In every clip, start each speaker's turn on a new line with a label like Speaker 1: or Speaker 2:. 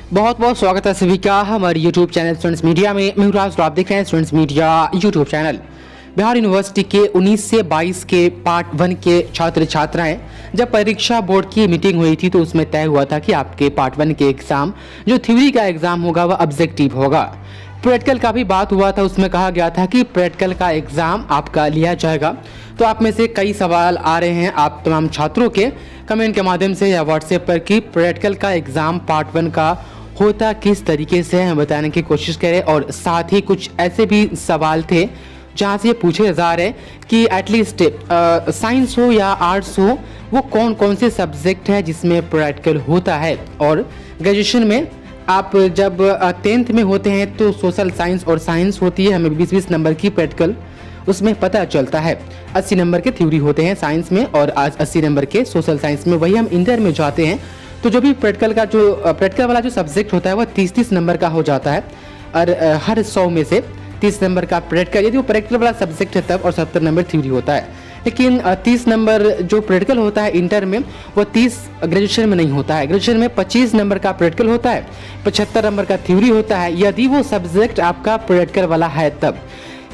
Speaker 1: बहुत बहुत स्वागत है सभी का हमारे यूट्यूब चैनल स्टूडेंट्स मीडिया में। मैं हूं राज, आप देख रहे हैं students media YouTube channel. Bihar university के 19 से 22 के पार्ट 1 के छात्र छात्राएं जब परीक्षा बोर्ड की मीटिंग हुई थी तो उसमें तय हुआ था कि आपके पार्ट 1 के एग्जाम जो थ्योरी का एग्जाम होगा वह ऑब्जेक्टिव होगा। प्रैक्टिकल का भी बात हुआ था, उसमें कहा गया था कि प्रैक्टिकल का एग्जाम आपका लिया जाएगा। तो आप में से कई सवाल आ रहे हैं आप तमाम छात्रों के कमेंट के माध्यम से या व्हाट्सएप पर कि प्रैक्टिकल का एग्जाम पार्ट 1 का होता किस तरीके से हम बताने की कोशिश करें। और साथ ही कुछ ऐसे भी सवाल थे जहाँ से ये पूछे जा रहे कि एटलीस्ट साइंस हो या आर्ट्स हो वो कौन कौन से सब्जेक्ट है जिसमें प्रैक्टिकल होता है। और ग्रेजुएशन में आप जब 10th में होते हैं तो सोशल साइंस और साइंस होती है, हमें 20-20 नंबर की प्रैक्टिकल उसमें पता चलता है। 80 नंबर के थ्योरी होते हैं साइंस में और आज 80 नंबर के सोशल साइंस में। वही हम इंटर में जाते हैं तो जो भी प्रैक्टिकल वाला जो सब्जेक्ट होता है वो 30-30 नंबर का हो जाता है। और हर 100 में से 30 नंबर का प्रैक्टिकल, यदि वो प्रैक्टिकल वाला सब्जेक्ट है तब, और 70 नंबर थ्योरी होता है। लेकिन 30 नंबर जो प्रैक्टिकल होता है इंटर में वो 30 ग्रेजुएशन में नहीं होता है। ग्रेजुएशन में 25 नंबर का प्रैक्टिकल होता है, 75 नंबर का थ्योरी होता है यदि वो सब्जेक्ट आपका प्रैक्टिकल वाला है तब।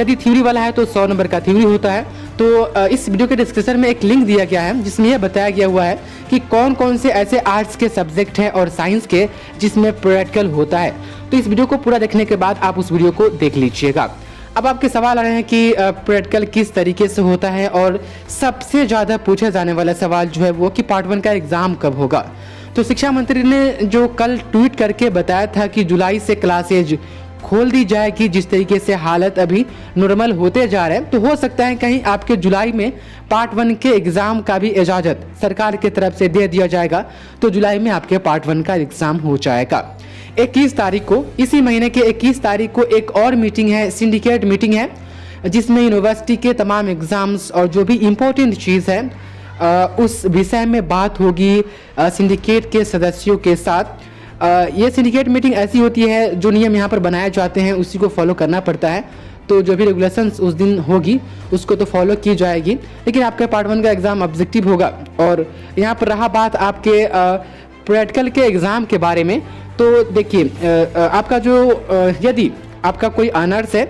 Speaker 1: यदि थ्योरी वाला है तो 100 नंबर का थ्योरी होता है। तो इस वीडियो के डिस्क्रिप्शन में एक लिंक दिया गया है जिसमें यह बताया गया हुआ है कि कौन कौन से ऐसे आर्ट्स के सब्जेक्ट हैं और साइंस के जिसमें प्रैक्टिकल होता है। तो इस वीडियो को पूरा देखने के बाद आप उस वीडियो को देख लीजिएगा। अब आपके सवाल आ रहे हैं कि प्रैक्टिकल किस तरीके से होता है, और सबसे ज़्यादा पूछे जाने वाला सवाल जो है वो कि पार्ट 1 का एग्ज़ाम कब होगा। तो शिक्षा मंत्री ने जो कल ट्वीट करके बताया था कि जुलाई से क्लासेज खोल दी जाएगी, जिस तरीके से हालत अभी नॉर्मल होते जा रहे हैं तो हो सकता है कहीं आपके जुलाई में पार्ट 1 के एग्ज़ाम का भी इजाज़त सरकार की तरफ से दे दिया जाएगा। तो जुलाई में आपके पार्ट 1 का एग्ज़ाम हो जाएगा। 21 तारीख को, इसी महीने के 21 तारीख को एक और मीटिंग है, सिंडिकेट मीटिंग है, जिसमें यूनिवर्सिटी के तमाम एग्ज़ाम्स और जो भी इम्पोर्टेंट चीज़ है उस विषय में बात होगी सिंडिकेट के सदस्यों के साथ। ये सिंडिकेट मीटिंग ऐसी होती है जो नियम यहाँ पर बनाए जाते हैं उसी को फॉलो करना पड़ता है। तो जो भी रेगुलेशंस उस दिन होगी उसको तो फॉलो की जाएगी, लेकिन आपके पार्ट 1 का एग्ज़ाम ऑब्जेक्टिव होगा। और यहाँ पर रहा बात आपके प्रैक्टिकल के एग्ज़ाम के बारे में, तो देखिए आपका जो यदि आपका कोई ऑनर्स है,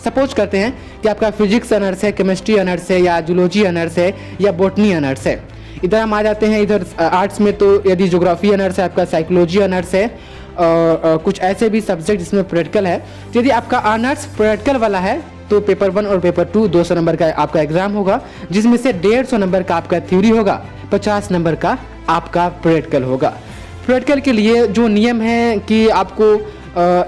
Speaker 1: सपोज करते हैं कि आपका फिजिक्स ऑनर्स है, केमिस्ट्री ऑनर्स है, या जूलॉजी ऑनर्स है, या बॉटनी ऑनर्स है। इधर हम आ जाते हैं इधर आर्ट्स में, तो यदि ज्योग्राफी ऑनर्स है, आपका साइकोलॉजी ऑनर्स है, कुछ ऐसे भी सब्जेक्ट जिसमें प्रैक्टिकल है। तो यदि आपका ऑनर्स प्रैक्टिकल वाला है तो पेपर 1 और पेपर 2 200 नंबर का आपका एग्जाम होगा, जिसमें से 150 नंबर का आपका थ्योरी होगा, 50 नंबर का आपका प्रैक्टिकल होगा। प्रैक्टिकल के लिए जो नियम है कि आपको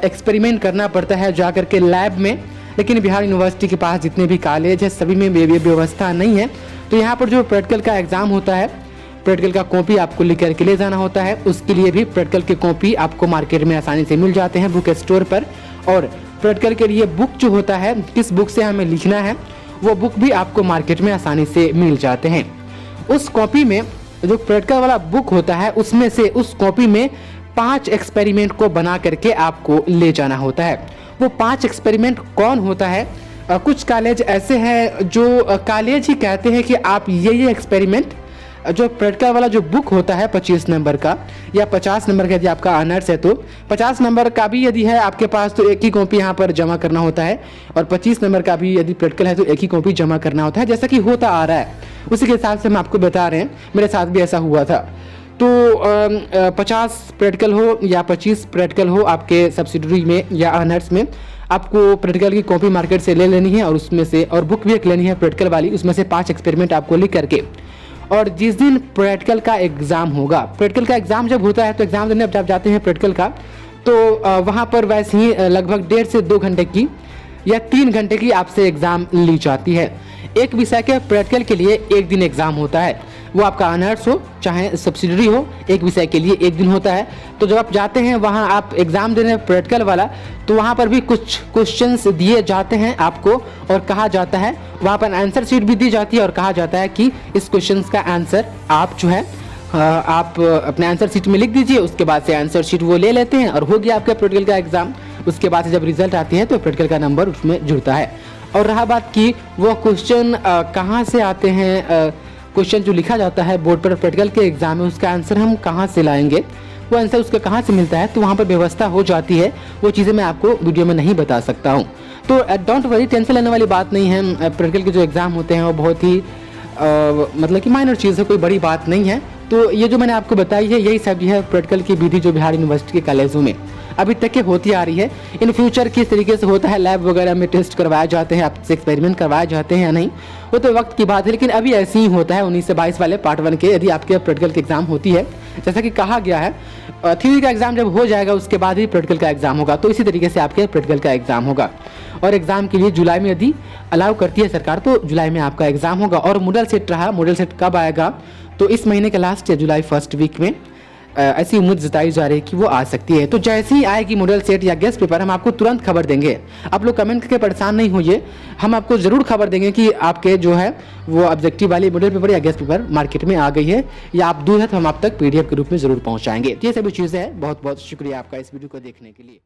Speaker 1: एक्सपेरिमेंट करना पड़ता है जाकर के लैब में, लेकिन बिहार यूनिवर्सिटी के पास जितने भी कॉलेज है सभी में ये व्यवस्था नहीं है। तो यहाँ पर जो प्रैक्टिकल का एग्ज़ाम होता है, प्रैक्टिकल का कॉपी आपको लिख करके ले जाना होता है। उसके लिए भी प्रैक्टिकल की कॉपी आपको मार्केट में आसानी से मिल जाते हैं बुक स्टोर पर। और प्रैक्टिकल के लिए बुक जो होता है, किस बुक से हमें लिखना है, वो बुक भी आपको मार्केट में आसानी से मिल जाते हैं। उस कॉपी में जो प्रैक्टिकल वाला बुक होता है उसमें से उस कॉपी में 5 एक्सपेरिमेंट को बना करके आपको ले जाना होता है। वो 5 एक्सपेरिमेंट कौन होता है? कुछ कॉलेज ऐसे हैं जो कॉलेज ही कहते हैं कि आप ये एक्सपेरिमेंट जो प्रैक्टिकल वाला जो बुक होता है 25 नंबर का या 50 नंबर का, यदि आपका ऑनर्स है तो 50 नंबर का भी यदि है आपके पास तो एक ही कॉपी यहाँ पर जमा करना होता है, और 25 नंबर का भी यदि प्रैक्टिकल है तो एक ही कॉपी जमा करना होता है, जैसा कि होता आ रहा है। उसी के हिसाब से हम आपको बता रहे हैं, मेरे साथ भी ऐसा हुआ था। तो 50 प्रैक्टिकल हो या 25 प्रैक्टिकल हो आपके सब्सिडरी में या ऑनर्स में, आपको प्रैक्टिकल की कॉपी मार्केट से ले लेनी है और उसमें से, और बुक भी एक लेनी है प्रैक्टिकल वाली, उसमें से 5 एक्सपेरिमेंट आपको लिख करके। और जिस दिन प्रैक्टिकल का एग्ज़ाम होगा, प्रैक्टिकल का एग्ज़ाम जब होता है तो एग्ज़ाम देने जब जाते हैं प्रैक्टिकल का, तो वहाँ पर वैसे ही लगभग 1.5 से 2 घंटे की या 3 घंटे की आपसे एग्ज़ाम ली जाती है। एक विषय के प्रैक्टिकल के लिए एक दिन एग्ज़ाम होता है, वो आपका ऑनर्स हो चाहे सब्सिडरी हो, एक विषय के लिए एक दिन होता है। तो जब आप जाते हैं वहाँ आप एग्ज़ाम देने प्रैक्टिकल वाला, तो वहाँ पर भी कुछ क्वेश्चंस दिए जाते हैं आपको और कहा जाता है, वहाँ पर आंसर शीट भी दी जाती है और कहा जाता है कि इस क्वेश्चंस का आंसर आप जो है आप अपने आंसर शीट में लिख दीजिए। उसके बाद से आंसर शीट वो ले लेते हैं और हो गया आपका प्रैक्टिकल का एग्ज़ाम। उसके बाद से जब रिजल्ट आती है तो प्रैक्टिकल का नंबर उसमें जुड़ता है। और रहा बात कि वो क्वेश्चन कहाँ से आते हैं, क्वेश्चन जो लिखा जाता है बोर्ड पर प्रैक्टिकल के एग्जाम में उसका आंसर हम कहाँ से लाएंगे, वो आंसर उसका कहाँ से मिलता है, तो वहाँ पर व्यवस्था हो जाती है। वो चीज़ें मैं आपको वीडियो में नहीं बता सकता हूँ। तो डोंट वरी, टेंशन लेने वाली बात नहीं है। प्रैक्टिकल के जो एग्ज़ाम होते हैं वो बहुत ही मतलब कि माइनर चीज़ है, कोई बड़ी बात नहीं है। तो ये जो मैंने आपको बताई है यही सब है प्रैक्टिकल की विधि जो बिहार यूनिवर्सिटी के कॉलेजों में अभी तक के होती आ रही है। इन फ्यूचर किस तरीके से होता है, लैब वगैरह में टेस्ट करवाए जाते हैं, आपसे एक्सपेरिमेंट करवाए जाते हैं या नहीं, वो तो वक्त की बात है। लेकिन अभी ऐसे ही होता है 19 से 22 वाले पार्ट 1 के, यदि आपके प्रैक्टिकल की एग्जाम होती है, जैसा कि कहा गया है थ्योरी का एग्जाम जब हो जाएगा उसके बाद ही प्रैक्टिकल का एग्जाम होगा। तो इसी तरीके से आपके प्रैक्टिकल का एग्जाम होगा। और एग्जाम के लिए जुलाई में यदि अलाउ करती है सरकार तो जुलाई में आपका एग्जाम होगा। और मॉडल सेट रहा, मॉडल सेट कब आएगा, तो इस महीने के लास्ट या जुलाई फर्स्ट वीक में ऐसी उम्मीद जताई जा रही है कि वो आ सकती है। तो जैसे ही आएगी मॉडल सेट या गेस्ट पेपर हम आपको तुरंत खबर देंगे। आप लोग कमेंट करके परेशान नहीं होइए, हम आपको ज़रूर खबर देंगे कि आपके जो है वो ऑब्जेक्टिव वाली मॉडल पेपर या गेस्ट पेपर मार्केट में आ गई है या आप दूर है तो हम आप तक PDF के रूप में ज़रूर पहुँचाएंगे। तो ये सभी चीज़ें हैं। बहुत बहुत शुक्रिया आपका इस वीडियो को देखने के लिए।